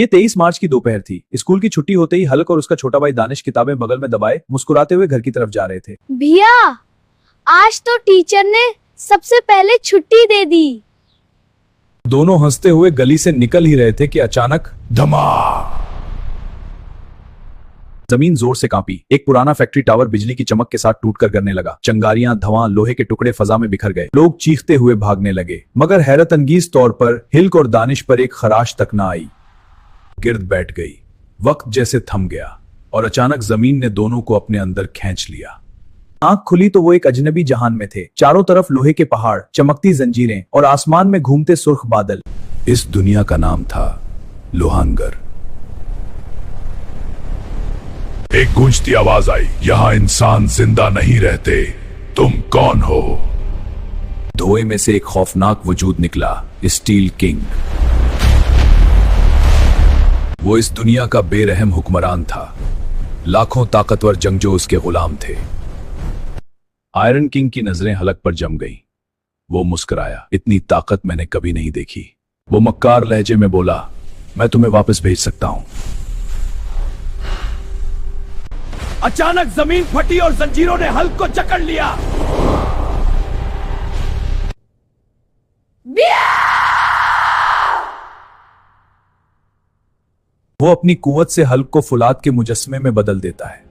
ये 23 मार्च की दोपहर थी। स्कूल की छुट्टी होते ही हल्क और उसका छोटा भाई दानिश किताबें बगल में दबाए मुस्कुराते हुए घर की तरफ जा रहे थे। भैया, आज तो टीचर ने सबसे पहले छुट्टी दे दी। दोनों हंसते हुए गली से निकल ही रहे थे कि अचानक धमाक! जमीन जोर से कांपी। एक पुराना फैक्ट्री टावर बिजली की चमक के साथ टूटकर गिरने लगा। चिंगारियां, धुआं, लोहे के टुकड़े फजा में बिखर गए। लोग चीखते हुए भागने लगे, मगर हैरत अंगेज तौर पर हिल्क और दानिश पर एक खराश तक न आई। गिर्द बैठ गई। वक्त जैसे थम गया और अचानक जमीन ने दोनों को अपने अंदर खींच लिया। आंख खुली तो वो एक अजनबी जहान में थे। चारों तरफ लोहे के पहाड़, चमकती जंजीरें और आसमान में घूमते सुर्ख बादल। इस दुनिया का नाम था लोहानगर। एक गूंजती आवाज आई, यहाँ इंसान जिंदा नहीं रहते, तुम कौन हो? धोए में से एक खौफनाक वजूद निकला, स्टील किंग। वो इस दुनिया का बेरहम हुक्मरान था। लाखों ताकतवर जंगजू उसके गुलाम थे। आयरन किंग की नजरें हलक पर जम गईं। वो मुस्कुराया, इतनी ताकत मैंने कभी नहीं देखी। वो मक्कार लहजे में बोला, मैं तुम्हें वापस भेज सकता हूं। अचानक जमीन फटी और जंजीरों ने हल्क को जकड़ लिया। वो अपनी कुवत से हल्क को फुलाद के मुजस्मे में बदल देता है।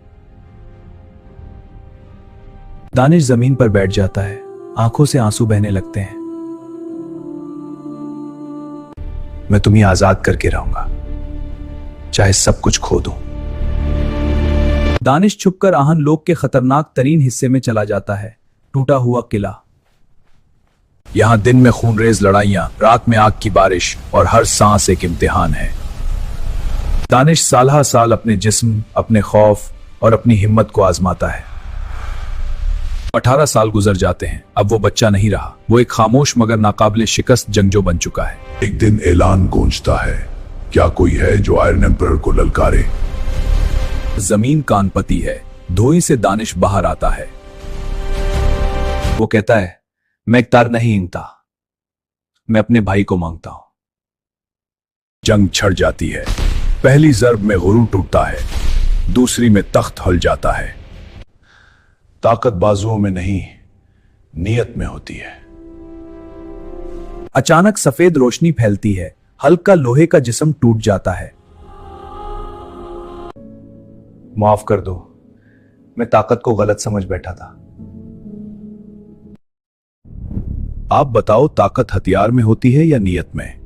दानिश जमीन पर बैठ जाता है, आंखों से आंसू बहने लगते हैं। मैं तुम्हें आजाद करके रहूंगा, चाहे सब कुछ खो दूं। दानिश छुपकर आहन लोक के खतरनाक तरीन हिस्से में चला जाता है। टूटा हुआ किला। यहां दिन में खूनरेज लड़ाइयां, रात में आग की बारिश और हर सांस एक इम्तिहान है। दानिश साल साल अपने जिस्म, अपने खौफ और अपनी हिम्मत को आजमाता है। 18 साल गुजर जाते हैं। अब वो बच्चा नहीं रहा। वो एक खामोश मगर नाकाबिले शिकस्त जंगजू बन चुका है। एक दिन ऐलान गूंजता है, क्या कोई है जो आयरन एम्परर को ललकारे? जमीन कानपती है। धोई से दानिश बाहर आता है। वो कहता है, मैं एक तार नहीं हिंगता, मैं अपने भाई को मांगता हूं। जंग छिड़ जाती है। पहली जर्ब में गुरूर टूटता है, दूसरी में तख्त हल जाता है। ताकत बाजुओं में नहीं, नियत में होती है। अचानक सफेद रोशनी फैलती है। हल्का लोहे का जिस्म टूट जाता है। माफ कर दो, मैं ताकत को गलत समझ बैठा था। आप बताओ, ताकत हथियार में होती है या नियत में?